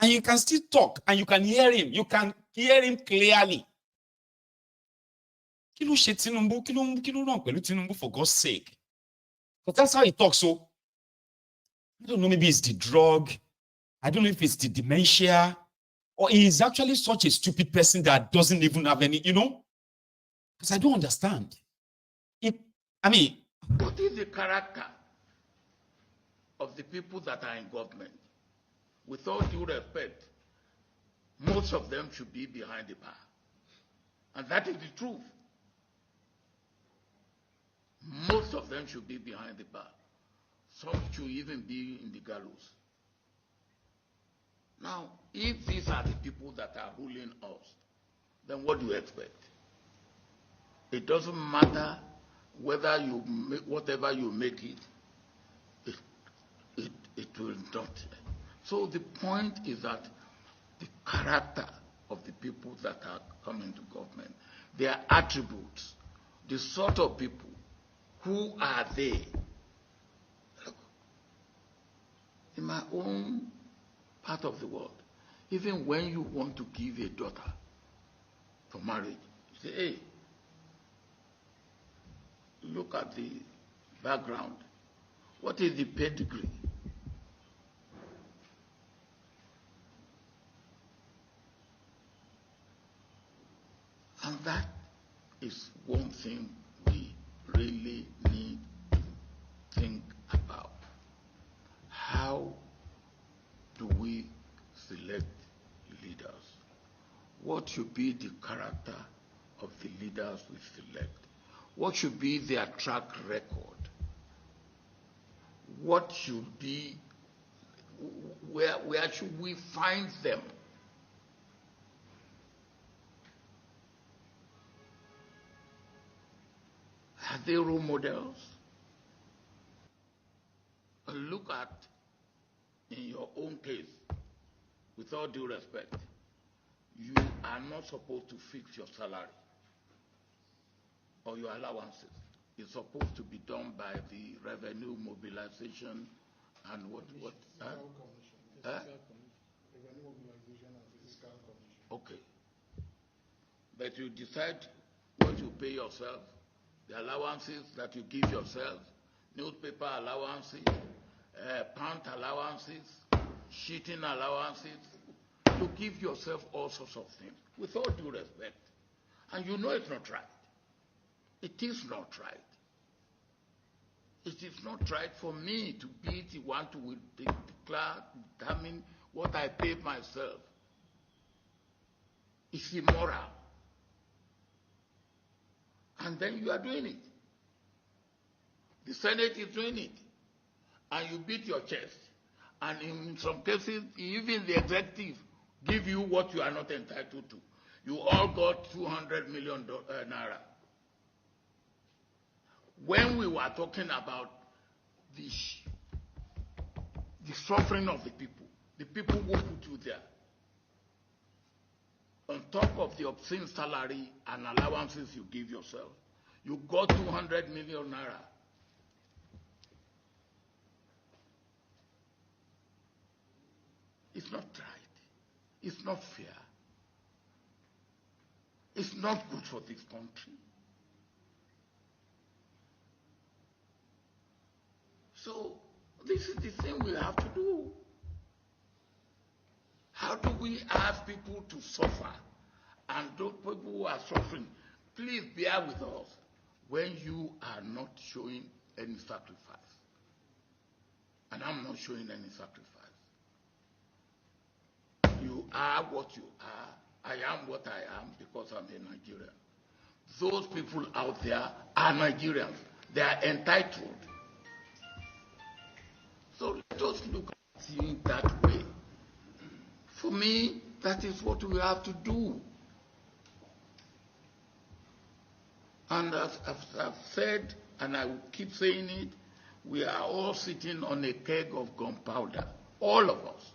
And you can still talk, and you can hear him. You can hear him clearly. Kí ló ṣe Tinubu? Kí ló wrong pẹ̀lú Tinubu, for God's sake? But that's how he talks. So I don't know, maybe it's the drug. I don't know if it's the dementia, or he is actually such a stupid person that doesn't even have any, because I don't understand. What is the character of the people that are in government? With all due respect, most of them should be behind the bar. And that is the truth. Most of them should be behind the bar. Some should even be in the gallows. Now, if these are the people that are ruling us, then what do you expect? It doesn't matter whether you make whatever you make it will not. So the point is that the character of the people that are coming to government, their attributes, the sort of people, who are they? Look, in my own part of the world, even when you want to give a daughter for marriage, you say, hey, look at the background. What is the pedigree? And that is one thing we really need to think about. How do we select leaders? What should be the character of the leaders we select? What should be their track record? What should be, where should we find them? Are they role models? Look at, in your own case, with all due respect, you are not supposed to fix your salary or your allowances. It's supposed to be done by the revenue mobilization and what? Fiscal commission. Revenue mobilization and fiscal commission. Okay. But you decide what you pay yourself, the allowances that you give yourself, newspaper allowances, pant allowances, sheeting allowances. You give yourself all sorts of things, with all due respect. And you know it's not right. It is not right. It is not right for me to be the one to determine what I pay myself. It's immoral. And then you are doing it. The Senate is doing it. And you beat your chest. And in some cases, even the executive give you what you are not entitled to. You all got 200 million naira. When we were talking about the suffering of the people who put you there, on top of the obscene salary and allowances you give yourself, you got 200 million naira. It's not right. It's not fair. It's not good for this country. So this is the thing we have to do. How do we ask people to suffer? And those people who are suffering, please bear with us when you are not showing any sacrifice. And I'm not showing any sacrifice. You are what you are. I am what I am because I'm a Nigerian. Those people out there are Nigerians. They are entitled. So let us look at things that way. For me, that is what we have to do. And as I've said, and I will keep saying it, we are all sitting on a keg of gunpowder, all of us.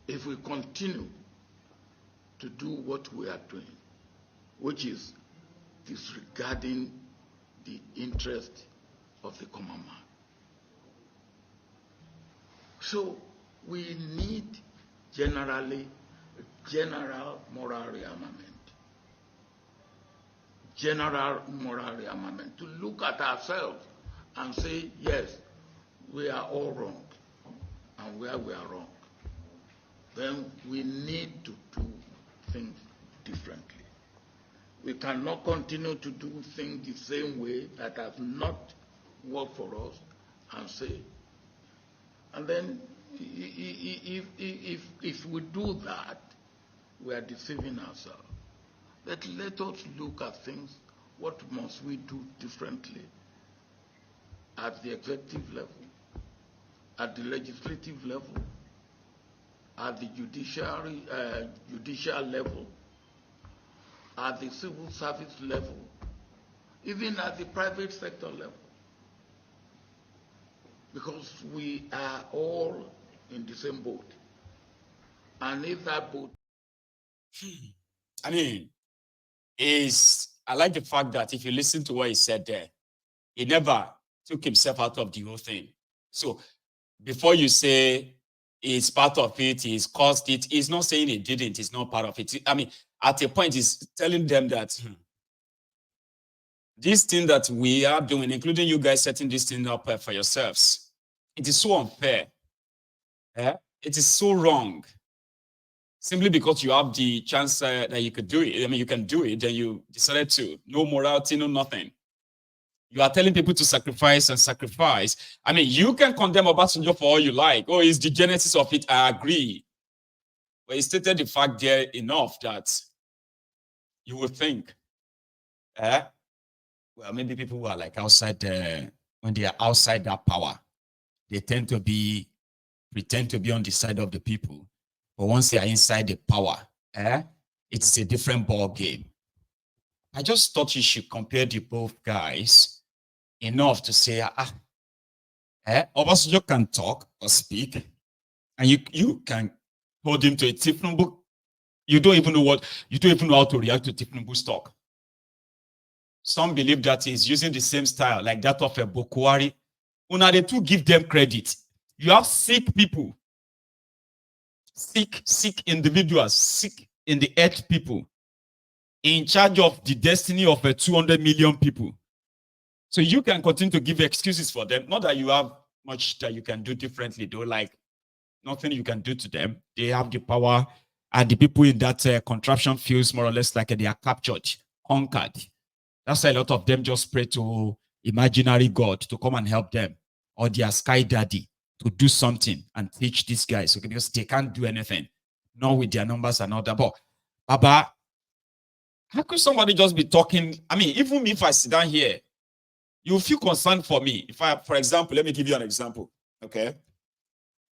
If we continue to do what we are doing, which is disregarding the interest of the common man. So We need general moral rearmament. General moral rearmament. To look at ourselves and say, yes, we are all wrong, and where we are wrong. Then we need to do things differently. We cannot continue to do things the same way that has not worked for us and say. And then if we do that, we are deceiving ourselves. Let us look at things. What must we do differently at the executive level, at the legislative level, at the judicial level, at the civil service level, even at the private sector level? Because we are all in the same boat. And if that boat... I mean, I like the fact that if you listen to what he said there, he never took himself out of the whole thing. So before you say he's part of it, he's caused it, he's not saying he didn't, he's not part of it. I mean, at a point, he's telling them that this thing that we are doing, including you guys setting this thing up for yourselves, it is so unfair. It is so wrong. Simply because you have the chance that you could do it. I mean, you can do it, and you decided to. No morality, no nothing. You are telling people to sacrifice and sacrifice. I mean, you can condemn Obasanjo for all you like. Oh, it's the genesis of it. I agree. But he stated the fact there enough that you would think, well, maybe people who are like outside, when they are outside that power, they tend to pretend to be on the side of the people. But once they are inside the power, it's a different ball game. I just thought you should compare the both guys enough to say, Obasanjo can talk or speak, and you can hold him to a Tinubu. You don't even know how to react to Tinubu's talk. Some believe that he's using the same style like that of a Bokwari. Una, the two give them credit. You have sick people, sick individuals, sick in the earth people, in charge of the destiny of 200 million people. So you can continue to give excuses for them. Not that you have much that you can do differently, though, like nothing you can do to them. They have the power, and the people in that contraption feels more or less like they are captured, conquered. That's why a lot of them just pray to imaginary God to come and help them, or their sky daddy to do something and teach these guys, okay, because they can't do anything, not with their numbers and all that. But Baba, how could somebody just be talking? I mean, even if I sit down here, you feel concerned for me. If I, for example, let me give you an example, okay?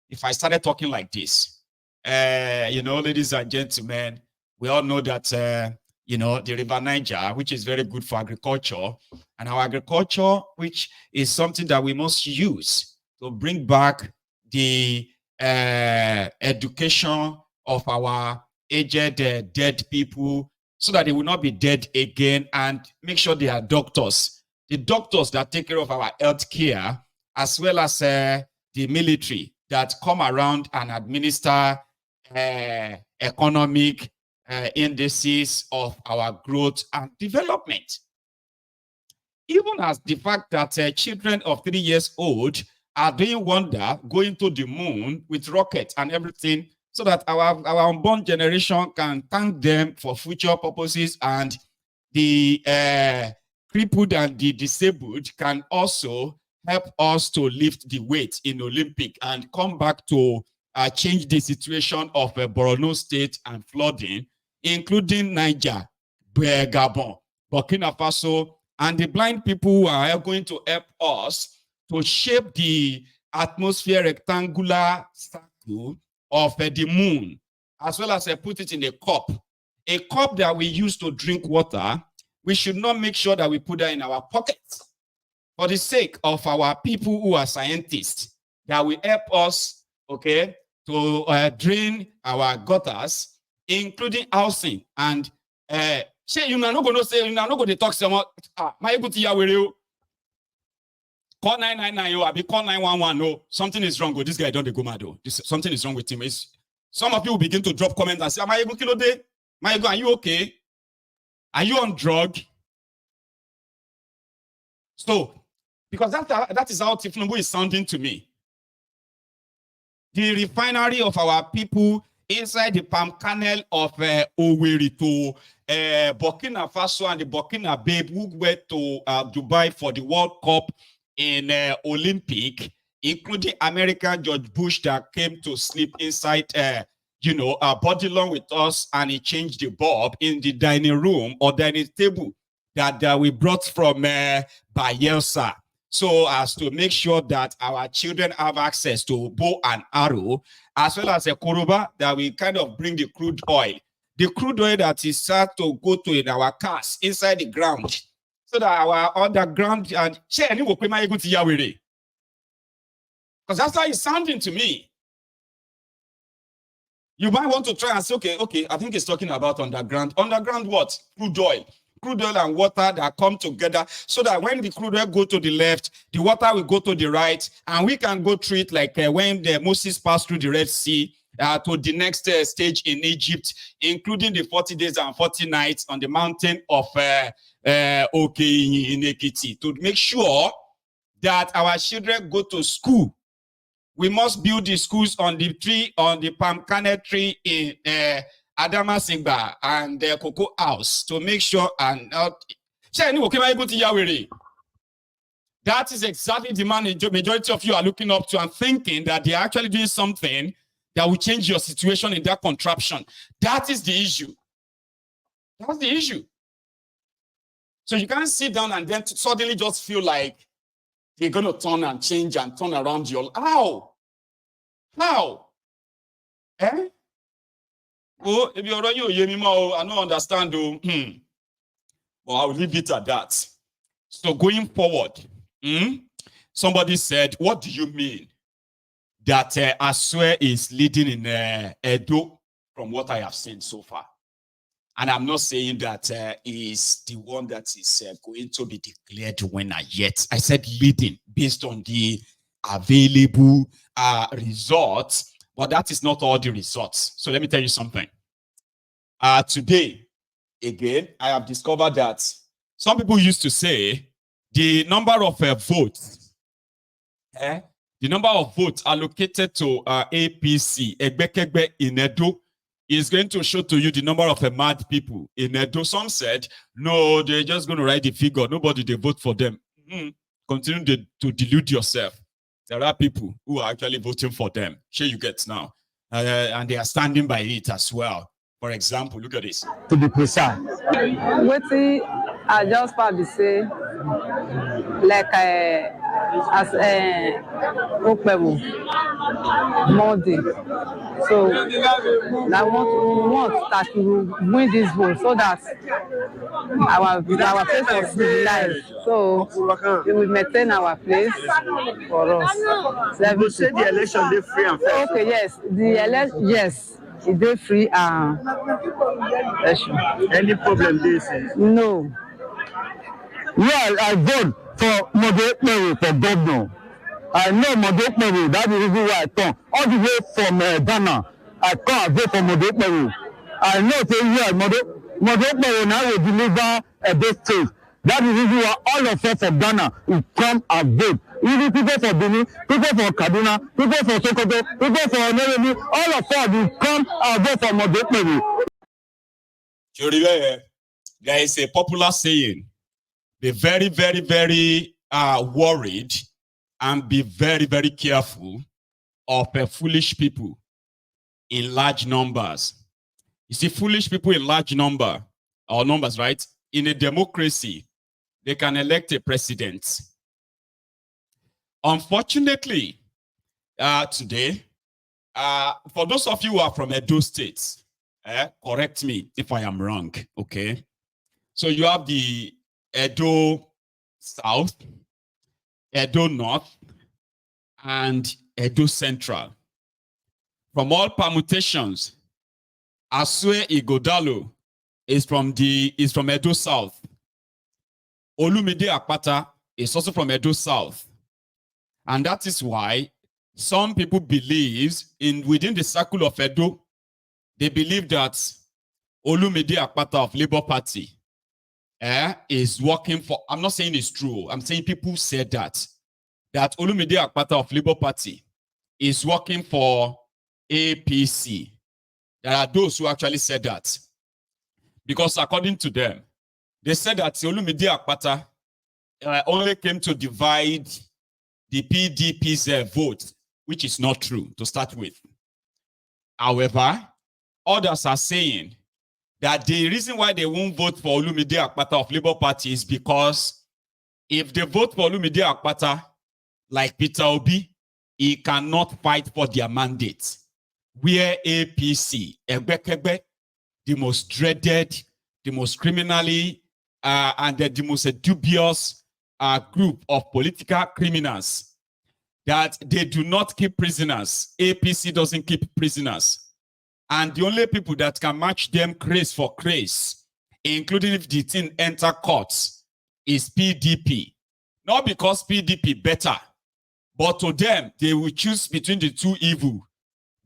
If I started talking like this, ladies and gentlemen, we all know that, the River Niger, which is very good for agriculture, and our agriculture, which is something that we must use to bring back the education of our aged dead people so that they will not be dead again, and make sure they are doctors. The doctors that take care of our health care, as well as the military that come around and administer economic indices of our growth and development. Even as the fact that children of 3 years old are doing wonder, going to the moon with rockets and everything, so that our unborn generation can thank them for future purposes, and the crippled and the disabled can also help us to lift the weight in Olympic and come back to change the situation of Borno State and flooding, including Niger, Gabon, Burkina Faso, and the blind people who are going to help us to shape the atmosphere rectangular circle of the moon, as well as put it in a cup that we use to drink water. We should not make sure that we put that in our pockets for the sake of our people who are scientists, that will help us, okay, to drain our gutters, including housing. And you're not going to talk so much. Call 999, oh, I be call 911. Oh, something is wrong with this guy. Don't they go mad? Oh, something is wrong with him. Some of you will begin to drop comments and say, am I able kilo day? Are you okay? Are you on drug? So, because that is how Tinubu is sounding to me. The refinery of our people inside the palm kernel of Owerri to Burkina Faso and the Burkina Babe who went to Dubai for the World Cup in Olympic, including American George Bush that came to sleep inside, body along with us, and he changed the bulb in the dining room or dining table that we brought from Bayelsa, so as to make sure that our children have access to bow and arrow, as well as a koroba that we kind of bring the crude oil. The crude oil that is start to go to in our cars inside the ground, so that our underground and because that's how it's sounding to me. You might want to try and say, okay, I think it's talking about underground. Underground what? Crude oil and water that come together, so that when the crude oil go to the left, the water will go to the right, and we can go through it like when Moses passed through the Red Sea to the next stage in Egypt, including the 40 days and 40 nights on the mountain of in Ekiti, to make sure that our children go to school. We must build the schools on the tree, on the palm kernel tree in Adamasingba and the Cocoa House, to make sure and not. That is exactly the majority of you are looking up to and thinking that they are actually doing something that will change your situation in that contraption. That is the issue. That's the issue. So you can't sit down and then suddenly just feel like they're going to turn and change and turn around your. How? Eh? Oh, if you're I don't understand. Well, I'll leave it at that. So going forward, somebody said, what do you mean that Asue is leading in Edo from what I have seen so far? And I'm not saying that is the one that is going to be declared winner yet. I said leading based on the available results, but that is not all the results. So let me tell you something. Today, again, I have discovered that some people used to say the number of votes, the number of votes allocated to APC, Egbekegbe in Edo, is going to show to you the number of mad people in Edo. Some said, no, they're just going to write the figure. Nobody, they vote for them. Continue to delude yourself. There are people who are actually voting for them. Sure you get now. And they are standing by it as well. For example, look at this. To be precise. Wetin I just probably say, like as Okpewo Monday. So I want that we will win this vote so that our place will civilize. So we will maintain our place for us. So you say the election they free and fair. Okay, yes, the election, yes. Is they free and any problem this is? No. Yeah, I vote for Modekmeru for governor. I know Modekmeru, that's the reason why I come. All the way from Ghana, I come and vote for Modekmeru. I know say Modekmeru now will deliver this state. That is the reason why all of us from Ghana will come and vote. Even people for Benin, people for Kaduna, people for Sokoto, people for Nairobi, all of us will come and vote for Modekmeru. There is a popular saying, be very, very, very worried and be very, very careful of foolish people in large numbers. You see, foolish people in large numbers, right? In a democracy, they can elect a president. Unfortunately, today, for those of you who are from Edo State, correct me if I am wrong, okay? So you have the Edo South, Edo North, and Edo Central. From all permutations, Asue Igodalo is from Edo South. Olumide Akpata is also from Edo South. And that is why some people believe within the circle of Edo, they believe that Olumide Akpata of Labour Party is working for, I'm not saying it's true, I'm saying people said that Olumide Akpata of Labour Party is working for APC. There are those who actually said that. Because according to them, they said that Olumide Akpata only came to divide the PDP's vote, which is not true to start with. However, others are saying that the reason why they won't vote for Olumide Akpata of Labour Party is because if they vote for Olumide Akpata, like Peter Obi, he cannot fight for their mandate. Where APC, Egbekegbe, the most dreaded, the most criminally, and the most dubious group of political criminals, that they do not keep prisoners. APC doesn't keep prisoners. And the only people that can match them craze for craze, including if the thing enter courts, is PDP. Not because PDP better, but to them, they will choose between the two evil.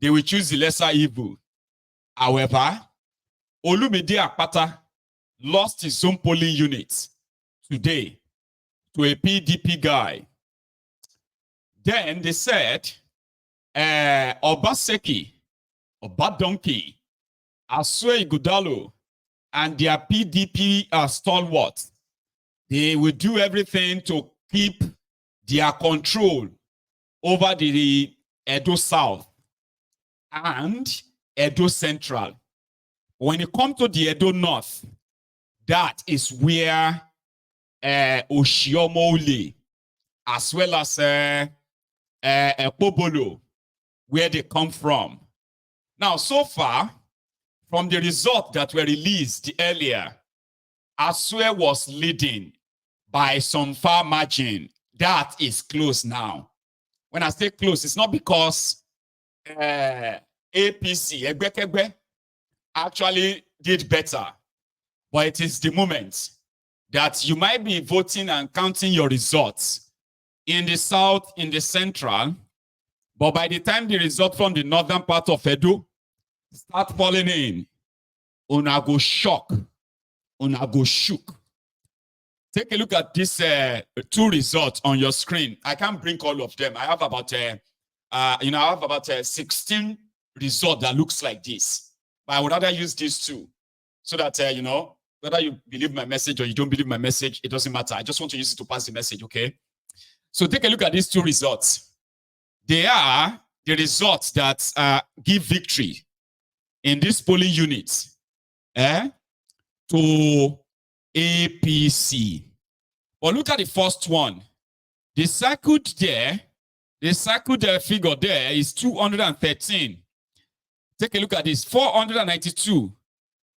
They will choose the lesser evil. However, Olumide Akpata lost his own polling unit today to a PDP guy. Then they said, Obaseki, Obadonkey, Asue Ighodalo, and their PDP stalwarts, they will do everything to keep their control over the Edo South and Edo Central. When it comes to the Edo North, that is where Oshiomole, as well as Pobolo, where they come from. Now, so far, from the result that were released earlier, Asue was leading by some far margin. That is close now. When I say close, it's not because APC, Egbekegbe, actually did better, but it is the moment that you might be voting and counting your results in the South, in the Central, but by the time the result from the northern part of Edo start falling in, una go shock, una go shook. Take a look at these two results on your screen. I can't bring all of them. I have about, I have about 16 results that looks like this. But I would rather use these two so that, whether you believe my message or you don't believe my message, it doesn't matter. I just want to use it to pass the message, okay? So take a look at these two results. They are the results that give victory in this polling unit to APC. But look at the first one. The circled figure there is 213. Take a look at this. 492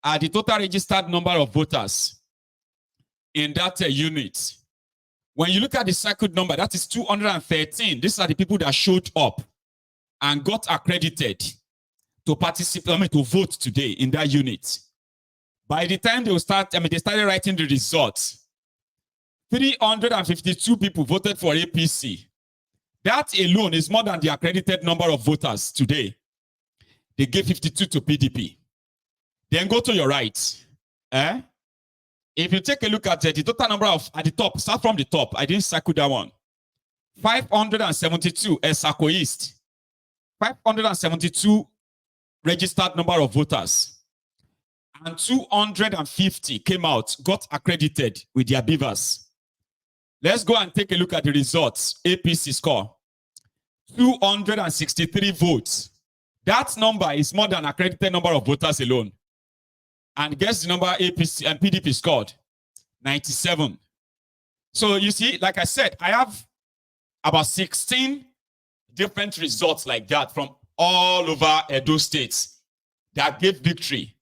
are the total registered number of voters in that unit. When you look at the circled number, that is 213. These are the people that showed up and got accredited to participate, to vote today in that unit. By the time they started writing the results, 352 people voted for APC. That alone is more than the accredited number of voters today. They gave 52 to PDP. Then go to your right. If you take a look at the total number of, at the top, start from the top. I didn't circle that one. 572 Esako East. 572 registered number of voters. And 250 came out, got accredited with their beavers. Let's go and take a look at the results. APC score. 263 votes. That number is more than accredited number of voters alone. And guess the number APC and PDP scored? 97. So you see, like I said, I have about 16 different results like that from all over Edo states that gave victory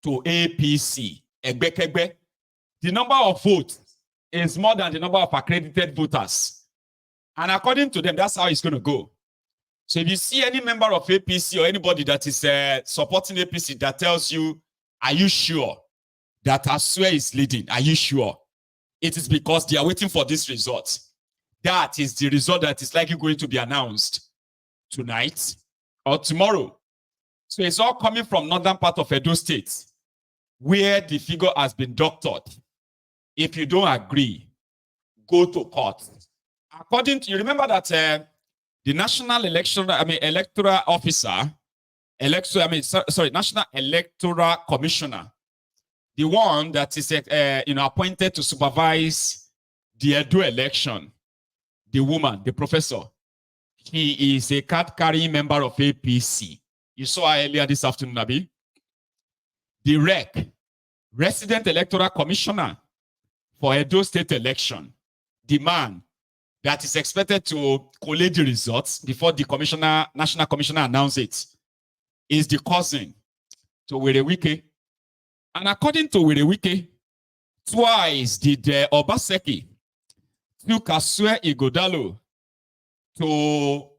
to APC. Egbekegbe. The number of votes is more than the number of accredited voters. And according to them, that's how it's going to go. So if you see any member of APC or anybody that is supporting APC that tells you, are you sure that Asue is leading? Are you sure? It is because they are waiting for this result. That is the result that is likely going to be announced tonight or tomorrow. So it's all coming from northern part of Edo State, where the figure has been doctored. If you don't agree, go to court. According to, you remember that the National Electoral Officer, National Electoral Commissioner, the one that is appointed to supervise the Edo election, the woman, the professor, he is a card-carrying member of APC. You saw her earlier this afternoon, Abi. The REC, Resident Electoral Commissioner for Edo State election, the man that is expected to collate the results before the national commissioner announces it, is the cousin to Werewike. And according to Werewike, twice did Obaseki took Asue Igodalo to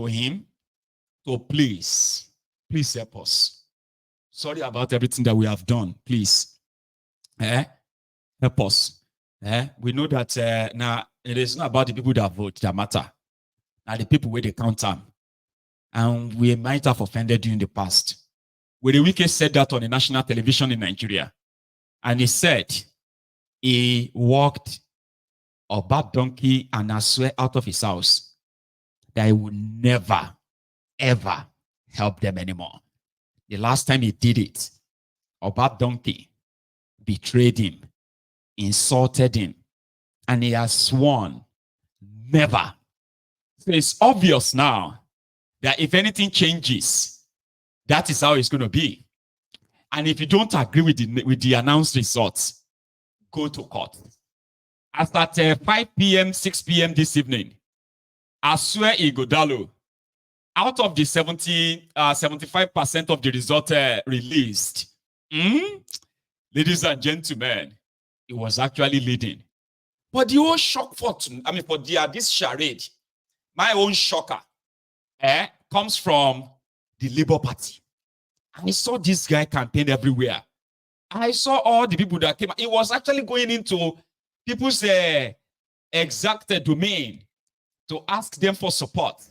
him to please help us. Sorry about everything that we have done. Please, help us. We know that now it is not about the people that vote that matter. Now the people where they count them. And we might have offended you in the past. Werewike said that on the national television in Nigeria. And he said he walked a bad donkey and Asue out of his house, that he would never, ever help them anymore. The last time he did it, a bad donkey betrayed him, insulted him, and he has sworn never. So it's obvious now that if anything changes, that is how it's going to be. And if you don't agree with the announced results, go to court. As at 5 p.m., 6 p.m. this evening, Asue Igodalo, out of the 75% of the result released, ladies and gentlemen, it was actually leading. But the whole shock for this charade, my own shocker, comes from the Labour Party. I saw this guy campaign everywhere. I saw all the people that came. It was actually going into people's exact domain to ask them for support.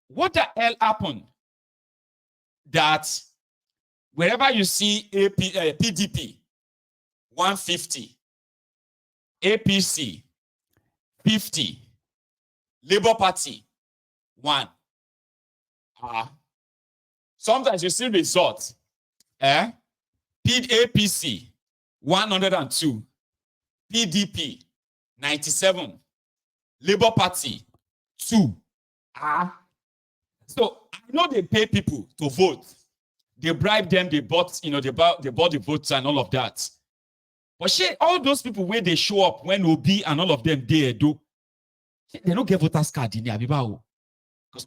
What the hell happened? That wherever you see PDP, 150, APC, 50, Labour Party, 1. Sometimes you see results. APC, 102, PDP, 97, Labour Party, 2. So I know they pay people to vote. They bribe them, they bought the votes and all of that. But all those people where they show up when OB and all of them they do, they don't get voters card in there. Because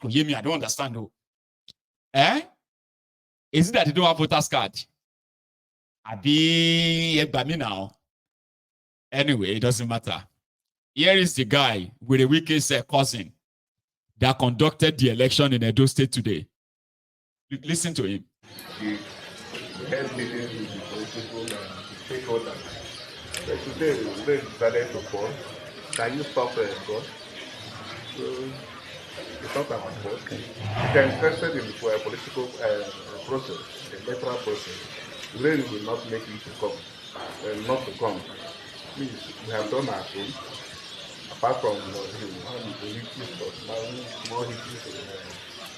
you hear me, I don't understand though. Is it that they don't have voters card? Me now. Anyway, it doesn't matter. Here is the guy with a Wereweke's cousin that conducted the election in Edo State today. Listen to him. The head meetings with the political stakeholders. But today, we decided to call. Can you stop God? So, it's not about God. If you're interested in the political process, the electoral process, really will not make you to come, not to come. Please, we have done our own. Apart from more hitches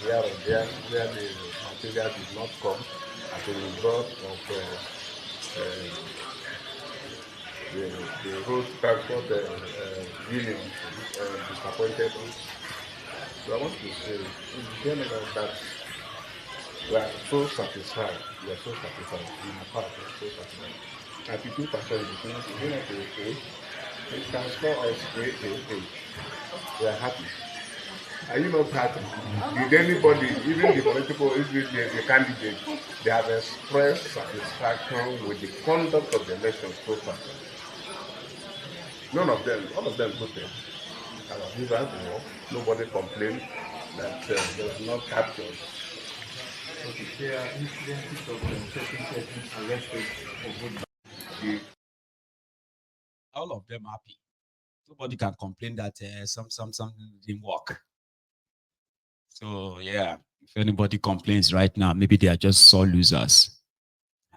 here and there, where the material did not come as a result of the road transport union disappointed us. So I want to say, in general, that we are so satisfied. We are so satisfied. In our part, we are so satisfied. 92% between the it can score us 8. We are happy. Are you not happy? Did anybody, even the political, even the candidates, they have expressed satisfaction with the conduct of the election so far? None of them, all of them put them. Nobody complained that they were not captured. Okay, there are incidences of certain persons arrested for vote. All of them happy. Nobody can complain that something didn't work. So yeah, if anybody complains right now, maybe they are just sore losers.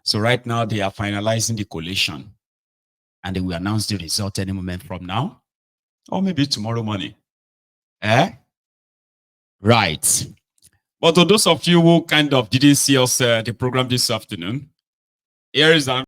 So right now they are finalizing the collation, and they will announce the result any moment from now, or maybe tomorrow morning. Right. But to those of you who kind of didn't see us the program this afternoon, here is an